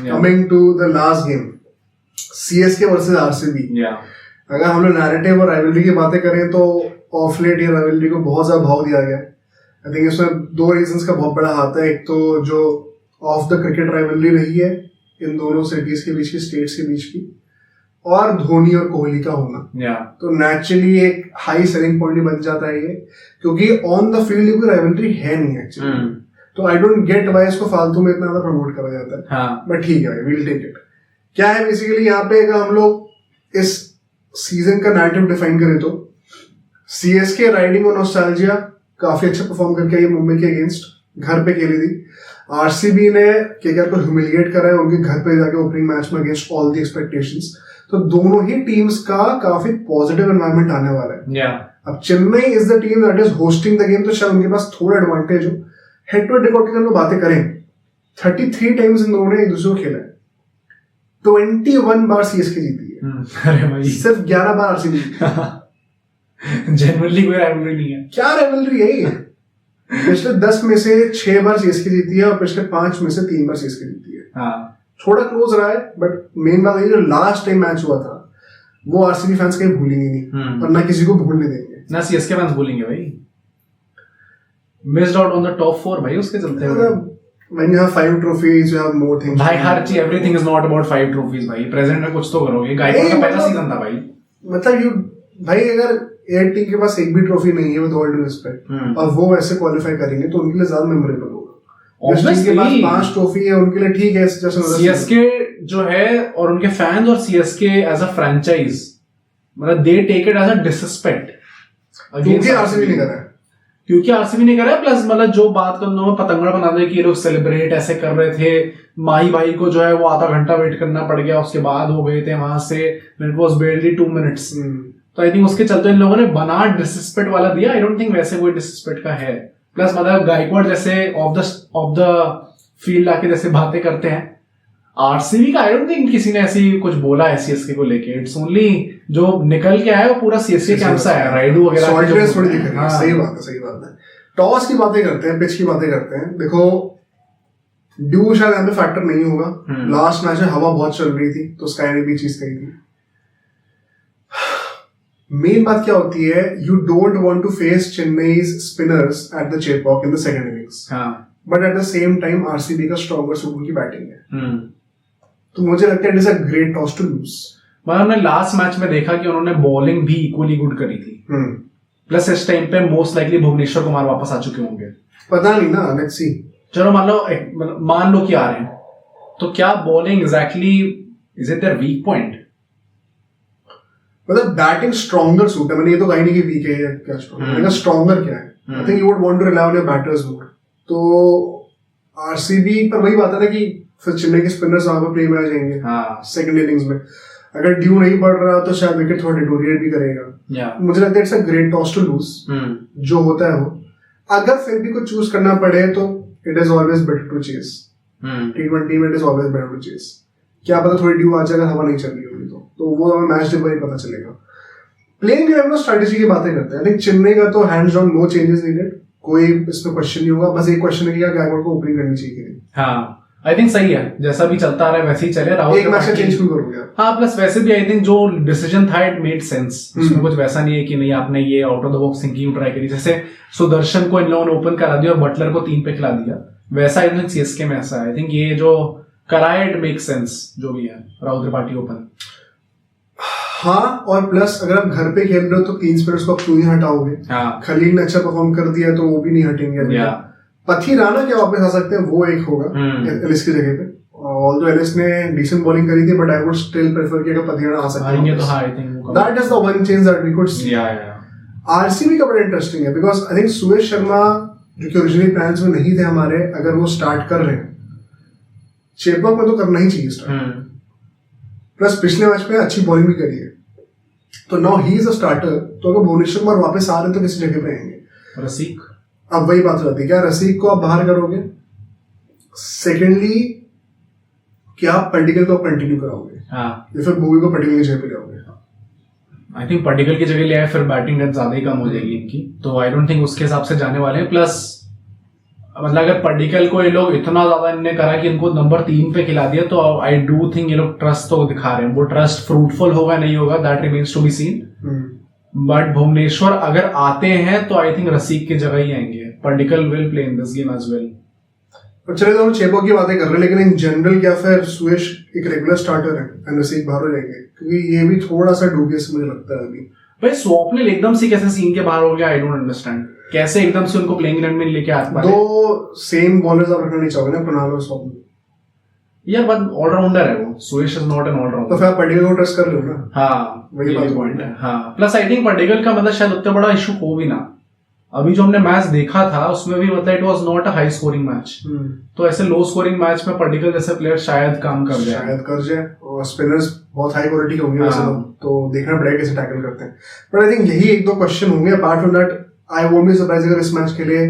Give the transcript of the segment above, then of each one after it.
Coming to the last game CSK versus RCB, अगर हम लोग नैरेटिव और राइवलरी की बातें करें तो ऑफ लेट ये राइवलरी को बहुत ज्यादा भाव दिया गया। आई थिंक इसमें दो रीजंस का बहुत बड़ा हाथ है। एक तो जो ऑफ द क्रिकेट राइवलरी रही है इन दोनों सिटीज के बीच की, स्टेट्स के बीच की, और धोनी और कोहली का होना, तो नेचुरली एक हाई सेलिंग पॉइंट ही बन जाता है ये, क्योंकि ऑन द फील्ड कोई राइवलरी है नहीं एक्चुअली। तो आई डोंट गेट व्हाई इसको फालतू में इतना ज्यादा प्रमोट करा जाता है, बट ठीक है, वील टेक इट। क्या है बेसिकली यहाँ पे, अगर हम लोग इस सीजन का नैरेटिव डिफाइन करें तो सीएसके राइडिंग और नॉस्टैल्जिया काफी अच्छा परफॉर्म करके आई मुंबई के अगेंस्ट, घर पे खेली थी। आरसीबी ने केकेआर को ह्यूमिलिएट करा है उनके घर पे जाके ओपनिंग मैच में अगेंस्ट ऑल द एक्सपेक्टेशंस। तो दोनों ही टीम्स का काफी पॉजिटिव एनवायरनमेंट आने वाला है। अब Chennai is the team that is hosting the game, तो शायद उनके पास थोड़ा एडवांटेज हो। हेड टू हेड रिकॉर्ड की हम लोग बातें करें, 33 टाइम्स इन दोनों ने एक दूसरे को खेला है, 21 बार सीएसके जीती है। अरे भाई, सिर्फ 11 बार आरसीबी जनरली कोई राइवलरी नहीं है। क्या राइवलरी है ये? पिछले 10 में से 6 बार सीएसके जीती है और पिछले 5 में से 3 बार सीएसके जीती है। थोड़ा क्लोज रहा है, बट मेन बात ये जो लास्ट टाइम मैच हुआ था वो आरसीबी फैंस कहीं भूलेंगे नहीं, और ना किसी को भूलने देंगे, ना सीएसके फैंस भूलेंगे भाई। Missed out on the top 4 भाई, उसके चलते हुए। When you have 5 trophies, you have more things. भाई हर चीज, everything is not about 5 trophies भाई। प्रेजेंट में कुछ तो करोगे। गायकवाड़ का पहला सीजन था भाई। मतलब भाई अगर एयर टीम के पास एक भी ट्रॉफी नहीं है, विद ऑल ड्यू रिस्पेक्ट, और वो ऐसे क्वालिफाई करेंगे तो उनके लिए ज्यादा मेमोरेबल होगा। जिसके के पास 5 ट्रॉफी है उनके लिए ठीक है। सीएसके जो है और उनके फैंस और सीएसके एज अ फ्रेंचाइज, मतलब they take it as a disrespect, क्योंकि आरसीबी नहीं कर रहा है, प्लस मतलब जो बात करना में पतंगड़ बना दे कि ये लोग सेलिब्रेट ऐसे कर रहे थे। माही भाई को जो है वो आधा घंटा वेट करना पड़ गया, उसके बाद हो गए थे वहां से, इट वाज बारली 2 मिनट्स। तो आई थिंक उसके चलते इन लोगों ने बना डिसरिस्पेक्ट वाला दिया। आई डोंट थिंक वैसे कोई डिसरिस्पेक्ट का है। प्लस मतलब गायकवाड़ जैसे ऑफ द फील्ड आके जैसे बातें करते हैं, आरसीबी का आई डोंट थिंक किसी ने ऐसी कुछ बोला है सीएसके को लेके। इट्स ओनली जो निकल के आया वो पूरा सीएसके कैंप से आया, राइडू वगैरह। सही बात है। टॉस की बातें करते हैं, पिच की बातें करते हैं। देखो ड्यू शायद यहाँ पे फैक्टर नहीं होगा। लास्ट मैच में हवा बहुत चल रही थी तो स्काई ने भी चीज कही थी। मेन बात क्या होती है, you don't want to face Chennai's spinners at the Chepauk in the second innings, but at the same time RCB का स्ट्रॉन्गर सूट उनकी बैटिंग है। तो मुझे लगता है it is a great toss to lose. मतलब हमने लास्ट मैच में देखा कि उन्होंने बॉलिंग भी इक्वली गुड करी थी। प्लस इस टाइम पे मोस्ट लाइकली भुवनेश्वर कुमार वापस आ चुके होंगे, पता नहीं ना, लेट्स सी। चलो मान लो कि आ रहे हैं, तो क्या bowling exactly is it there weak point? मतलब बैटिंग स्ट्रॉन्गर सूट है। मैंने ये तो कहीं नहीं कि वीक है या क्या स्ट्रॉन्गर, स्ट्रॉन्गर क्या है। I think you would want to rely on your batters more. तो आरसीबी पर वही बात है ना कि फिर चेन्नई के स्पिनर्स वहां पर प्ले में आ जाएंगे सेकंड इनिंग्स में। अगर ड्यू नहीं पड़ रहा तो शायद विकेट थोड़ा डिटोरिएट भी करेगा। मुझे लगता है it's a great toss to lose, जो होता है वो। अगर फिर भी कुछ चूज करना पड़े तो it is always better to chase. T20 में it is always better to chase. क्या पता थोड़ी ड्यू आ जाए अगर हवा नहीं चल रही होगी तो वो हमें मैच डे पर ही पता चलेगा। प्लेइंग गेम में स्ट्रेटजी की बातें करते हैं। आई थिंक चेन्नई का तो hands on, no changes needed, कोई इसमें क्वेश्चन नहीं होगा। बस एक क्वेश्चन है कि गायकवाड़ को ओपनिंग करनी चाहिए। हाँ, आई थिंक सही है, जैसा भी चलता रहा है वैसे ही चले। राहुल एक मैच से चेंज क्यों करोगे? हाँ, प्लस वैसे भी आई थिंक जो डिसीजन था इट मेड सेंस। उसमें कुछ वैसा नहीं है कि नहीं आपने ये out of the box thinking try करी। जैसे सुदर्शन को इन लोगों ने ओपन करा दिया और बटलर को 3 पे खिला दिया, वैसा आई थिंक सीएसके में ऐसा है। आई थिंक ये जो कराया इट मेक सेंस, जो भी है राहुल त्रिपाठी ओपन। हाँ, और प्लस अगर आप घर पे खेल रहे हो तो 3 स्पिनर्स को आप क्यों नहीं हटाओगे? खलील ने अच्छा परफॉर्म कर दिया तो वो भी नहीं हटेंगे। पथी राणा क्या वापस आ सकते हैं, वो एक होगा एलिस की जगह पे। ऑल्दो एलिस ने डिसेंट बॉलिंग करी थी, but I would still prefer कि अगर पथी राणा आ सकते हैं तो I think that is the one change that we could see. RCB का बड़ा इंटरेस्टिंग है because I think Suresh Sharma जो कि ओरिजिनली प्लान्स में नहीं थे हमारे, अगर वो स्टार्ट कर रहे हैं चेपॉक में तो करना ही चाहिए स्टार्ट। प्लस पिछले मैच में अच्छी बॉलिंग भी करी है, तो now he is a starter. तो अगर भुवनेश्वर कुमार वापस आ रहे हैं तो किसी जगह पे आएंगे। रसिक, अब वही बात हो जाती है, क्या रसिक को आप बाहर करोगे? सेकेंडली क्या आप पर्टिकल को कंटिन्यू कराओगे? या फिर भूवी को पर्टिकल की जगह पे लाओगे? आई थिंक पर्टिकल की जगह ले आए, फिर बैटिंग डेप्थ ज्यादा ही कम हो जाएगी इनकी, तो आई डोंट थिंक उसके हिसाब से जाने वाले हैं। प्लस मतलब अगर पर्डिकल को ये लोग इतना ज्यादा इनने करा कि इनको नंबर 3 पे खिला दिया, तो आई डू थिंक ये लोग ट्रस्ट तो दिखा रहे हैं। वो ट्रस्ट फ्रूटफुल होगा नहीं होगा, that remains to be seen. But Bhuvneshwar अगर आते हैं तो आई थिंक रसीक की जगह ही आएंगे। Padikkal will play in this game as well. चले तो हम चेपो की बातें कर रहे हैं, लेकिन इन जनरल क्या फिर सुयश एक रेगुलर स्टार्टर है एंड रसीक बाहर हो जाएंगे? क्योंकि ये भी थोड़ा सा डूबियस मुझे लगता है अभी। भाई स्वप्निल एकदम से कैसे सीन के बाहर हो गया, आई डोंट अंडरस्टैंड। कैसे एकदम से उनको प्लेइंग इलेवन में लेके आ पाए? दो सेम बॉलर्स आप रखना नहीं चाहोगे ना, कुणाल और स्वप्निल यार, बट ऑलराउंडर है वो। सुयश इज नॉट एन ऑलराउंडर। तो फिर आप पर्डिकल को ट्रस्ट कर लो ना। हाँ, वही बात पॉइंट है। हाँ, प्लस आई थिंक पर्डिकल का मतलब शायद उतना बड़ा इशू हो भी ना। अभी जो हमने मैच देखा था उसमें भी मतलब it was not a high scoring match. तो ऐसे लो स्कोरिंग मैच में पर्डिकल जैसे प्लेयर शायद काम कर जाए। और स्पिनर्स बहुत हाई क्वालिटी के होंगे वैसे तो देखना पड़ेगा कैसे टैकल करते हैं। बट आई थिंक यही एक दो क्वेश्चन होंगे। Apart from that I won't be surprise अगर इस मैच के लिए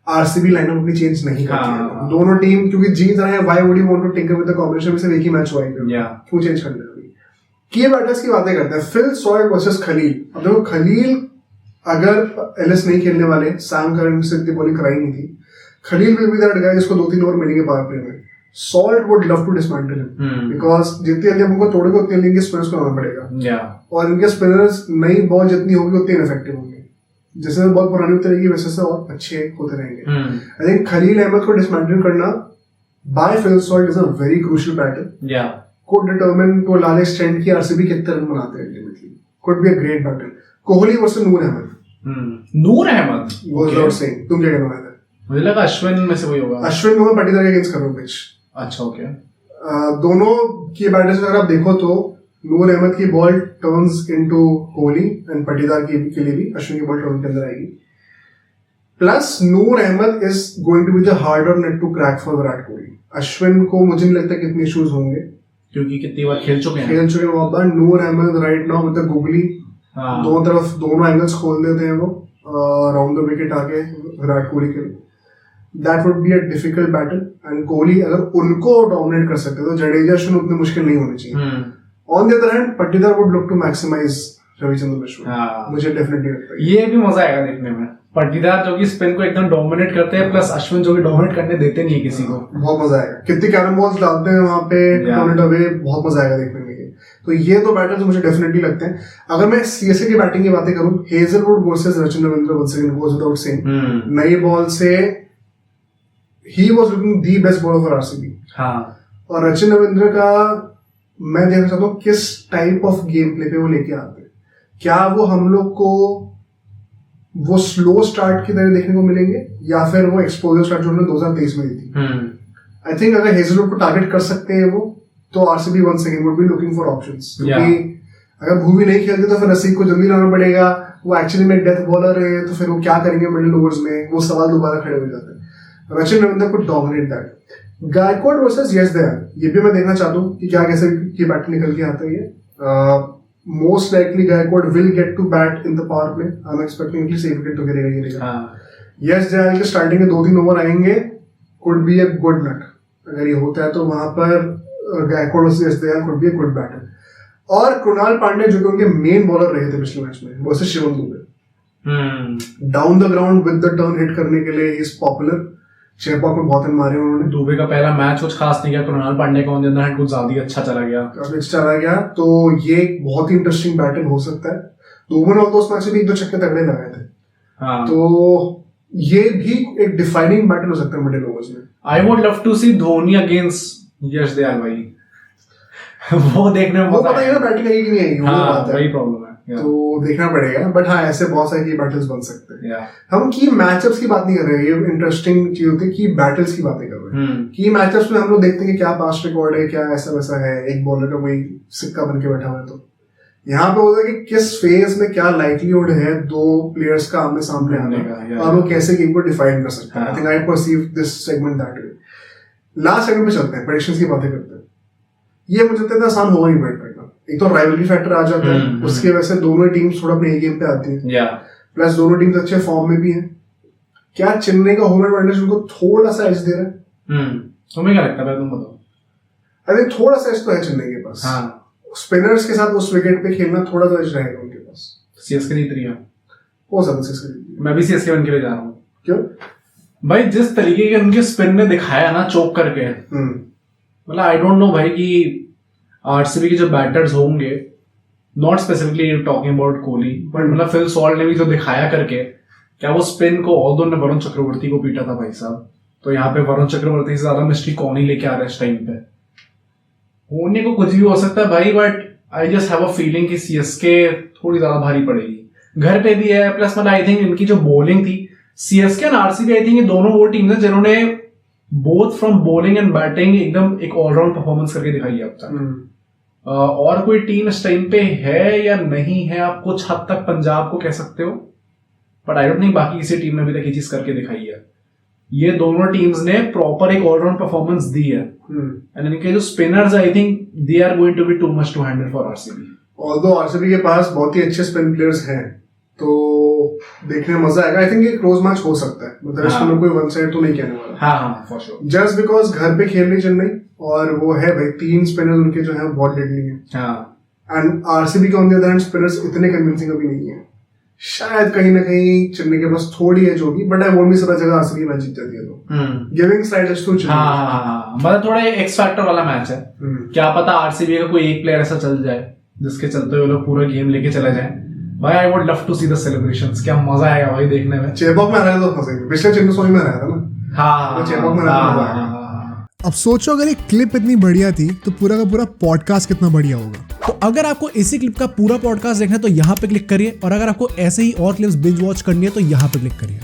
आरसीबी लाइनअप अपनी चेंज नहीं करती है। दोनों टीम क्योंकि जीत रहे हैं, why would you want to tinker with the combination में से एक ही मैच हुआ है, क्यों चेंज करना है? की बैटर्स की बातें करते हैं। Phil Salt versus Khaleel. अब देखो, खलील अगर एलिस नहीं खेलने वाले, सैम करन से इतनी बॉलिंग कराई नहीं थी, Khaleel will be that guy जिसको 2-3 ओवर मिलेंगे पावर प्ले में। Salt would love to dismantle him because जितनी जल्दी हमको तोड़ेगा उतनी जल्दी इनके स्पिनर्स को आना पड़ेगा। और इनके स्पिनर्स नई बॉल जितनी होगी उतनी इफेक्टिव होंगे। जैसे बहुत पुरानी होती रहेगी वैसे से और अच्छे होते रहेंगे। आई थिंक खलील अहमद को डिसमेंटल करना by Phil Salt is a very crucial battle. could determine to a large extent कि आरसीबी कितने रन बनाते हैं ultimately. Could be a great battle. Kohli versus Noor Ahmad. Noor Ahmad was not saying. तुम क्या कहना चाहते हैं? मुझे लगा अश्विन में से कोई होगा। अश्विन को मैं पाटीदार के अगेंस्ट कर रहा हूँ पिच। अच्छा, ओके। दोनों की बैटर्स अगर आप देखो तो नूर अहमद की ball turns into Kohli and Patidar के लिए भी अश्विन की बॉल टर्न के अंदर आएगी। Plus Noor Ahmad is going to be the harder net to crack for Virat Kohli. Ashwin को मुझे नहीं लगता कितने इश्यूज होंगे क्योंकि कितनी बार खेल चुके हैं बहुत बार। Noor Ahmad right now with the googly, दोनों तरफ दोनों एंगल्स खोल देते हैं वो राउंड द विकेट आके विराट कोहली के लिए। That would be a difficult battle and Kohli अगर उनको डोमिनेट कर सकते तो जडेजा अश्विन उतने मुश्किल नहीं होनी चाहिए। On the other hand Patidar would look to maximise Ravichandran Ashwin. मुझे डेफिनेटली लगता है ये भी मजा आएगा देखने में। पाटीदार जो कि स्पिन को एकदम डोमिनेट करते हैं, प्लस अश्विन जो कि डोमिनेट करने देते नहीं है किसी को। बहुत मजा आएगा। कितने कैरम बॉल्स डालते हैं वहां पे, टर्न अवे, बहुत मजा आएगा देखने में। तो ये दो बैटर्स मुझे डेफिनेटली लगते हैं। अगर मैं सीएसके की बैटिंग की बातें करूं, Hazlewood versus Rachin Ravindra once again goes without saying. नई बॉल से ही was looking the best bowler for RCB. और रचिन रविंद्र का मैं देखना चाहता हूँ किस टाइप ऑफ गेम प्ले पे वो लेके आते हैं। क्या वो हम लोग को वो स्लो स्टार्ट की तरह देखने को मिलेंगे या फिर वो एक्सपोजर स्टार्ट जो उन्होंने 2023 में दी थी। आई थिंक अगर हेजलवुड को टारगेट कर सकते हैं वो, तो RCB once again would be looking for options. क्योंकि अगर भूवी नहीं खेलते तो फिर रसीक को जल्दी लाना पड़ेगा। वो एक्चुअली में डेथ बॉलर है, तो फिर वो क्या करेंगे मिडिल ओवर्स में, वो सवाल दोबारा खड़े हो जाते हैं। रचिन रविंद्र को डोमिनेट दैट। गायकवाड वर्सेस यश दयाल, ये भी मैं देखना चाहता हूँ कि क्या कैसे की बैटिंग निकल के आता है। Most likely Gaikwad will get to bat in the power play. I'm expecting at least 8 wicket तो गिरेगा। यश दयाल के स्टार्टिंग के 2-3 ओवर आएंगे, could be a good nut। अगर ये होता है तो वहां पर Gaikwad versus Yash Dayal could be a good battle। और कृणाल पांडे जो कि उनके मेन बॉलर रहे थे पिछले मैच में versus Shivam Dubey. Down the ground with the turn hit करने के लिए इज पॉपुलर। शेरपॉक में बहुत रन मारे उन्होंने। दुबे का पहला मैच कुछ खास नहीं किया, कृणाल पांडे का ऑन द अदर हैंड कुछ ज्यादा ही अच्छा चला गया। तो ये एक बहुत ही इंटरेस्टिंग बैटल हो सकता है। दुबे ने तो उस मैच में 1-2 छक्के तगड़े लगाए थे। तो ये भी एक डिफाइनिंग बैटल हो सकता है मिडिल ओवर्स में। I would love to see Dhoni against Yash Dayal भाई। वो देखने में पता है ना बैटिंग आएगी कि नहीं आएगी, वही प्रॉब्लम है। तो देखना पड़ेगा। बट हाँ, ऐसे बहुत सारे की बैटल्स बन सकते हैं। हम की मैचअप्स की बात नहीं कर रहे हैं, ये इंटरेस्टिंग चीज होती है कि बैटल्स की बातें कर रहे हैं। की मैचअप्स में हम लोग देखते हैं कि क्या पास्ट रिकॉर्ड है, क्या ऐसा वैसा है, एक बॉलर का कोई सिक्का बन के बैठा हुआ है। तो यहाँ पे होता है कि किस फेज में क्या लाइवलीहुड है दो प्लेयर्स का आमने सामने आने का, और वो कैसे गेम को डिफाइन कर सकते हैं। I think I perceive this segment that way. Last segment पे चलते हैं, प्रेडिक्शंस की बातें करते हैं। ये मुझे लगता है आसान होगा नहीं बैठ करना। एक तो राइवलरी फैक्टर आ जाता है, उसकी वजह से दोनों टीम्स थोड़ा अपने गेम पे आती है, प्लस दोनों टीम्स अच्छे फॉर्म में भी हैं। क्या चेन्नई का होम एडवांटेज उनको थोड़ा सा एज दे रहा है? तुम्हें क्या लगता है, तुम बताओ। आई थिंक थोड़ा सा एज तो है चेन्नई के पास। स्पिनर्स के साथ उस विकेट पे खेलना थोड़ा सा एज रहेगा उनके पास। सीएसके जीत रही है, हो सकता है सीएसके। मैं भी सीएसके वन के लिए जा रहा हूँ। क्यों? भाई जिस तरीके के उनके स्पिन ने दिखाया ना चोक करके, मतलब आई डोंट नो भाई कि आरसीबी के जो बैटर्स होंगे, not specifically talking about Kohli, but मतलब फिल सॉल्ट ने भी जो दिखाया करके, क्या वो स्पिन को ऑल्दो ने वरुण चक्रवर्ती को पीटा था भाई साहब, तो यहाँ पे वरुण चक्रवर्ती से ज्यादा मिस्ट्री कौन ही लेके आ रहा है इस टाइम पे। होने को कुछ भी हो सकता है भाई, but I just have a feeling कि सीएसके थोड़ी ज्यादा भारी पड़ेगी, घर पे भी है, प्लस मतलब आई थिंक इनकी जो बॉलिंग थी, सीएसके और आरसीबी, आई थिंक ये दोनों वो टीम है जिन्होंने both from bowling and batting एकदम एक ऑलराउंड परफॉर्मेंस करके दिखाई है अब तक। और कोई टीम इस टाइम पे है या नहीं है, आप कुछ हद तक पंजाब को कह सकते हो, बट आई डोंट थिंक बाकी किसी टीम ने अभी तक ये चीज करके दिखाई है। ये दोनों टीम्स ने प्रॉपर एक ऑलराउंड परफॉर्मेंस दी है, एंड इनके जो spinners I think they are going to be too much to handle for RCB. Although RCB के पास बहुत ही अच्छे स्पिन प्लेयर्स हैं, तो देखने में मजा आएगा। आई थिंक ये क्लोज मैच हो सकता है, मतलब इसमें कोई वन साइड तो नहीं कहने वाला। हाँ फॉर श्योर, जस्ट बिकॉज घर पे खेल रही चेन्नई, और वो है भाई 3 स्पिनर्स उनके जो है बहुत डेडली है, एंड आरसीबी के on the other hand spinners इतने कन्विंसिंग अभी नहीं है। शायद कहीं ना कहीं चेन्नई के पास थोड़ी एज होगी, but I won't be surprised अगर आरसीबी मैच जीत जाती है तो गिविंग स्लाइड टू चेन्नई। मतलब थोड़ा एक्स फैक्टर वाला मैच है, क्या पता आरसीबी का कोई एक प्लेयर ऐसा चल जाए जिसके चलते हुए लोग पूरा गेम लेके चले जाए। भाई I would love to see the celebrations, क्या मजा आएगा भाई देखने में। चेपॉक में आ रहा था तो फंसेंगे, पिछले चिन्नस्वामी में आ रहा था ना। हाँ, चेपॉक में आ रहा था। अब सोचो अगर एक क्लिप इतनी बढ़िया थी तो पूरा का पूरा पॉडकास्ट कितना बढ़िया होगा। तो अगर आपको इसी क्लिप का पूरा पॉडकास्ट देखना है तो यहाँ पे क्लिक करिए, और अगर आपको ऐसे ही और क्लिप्स बिंज वॉच करनी है तो यहाँ पे क्लिक करिए।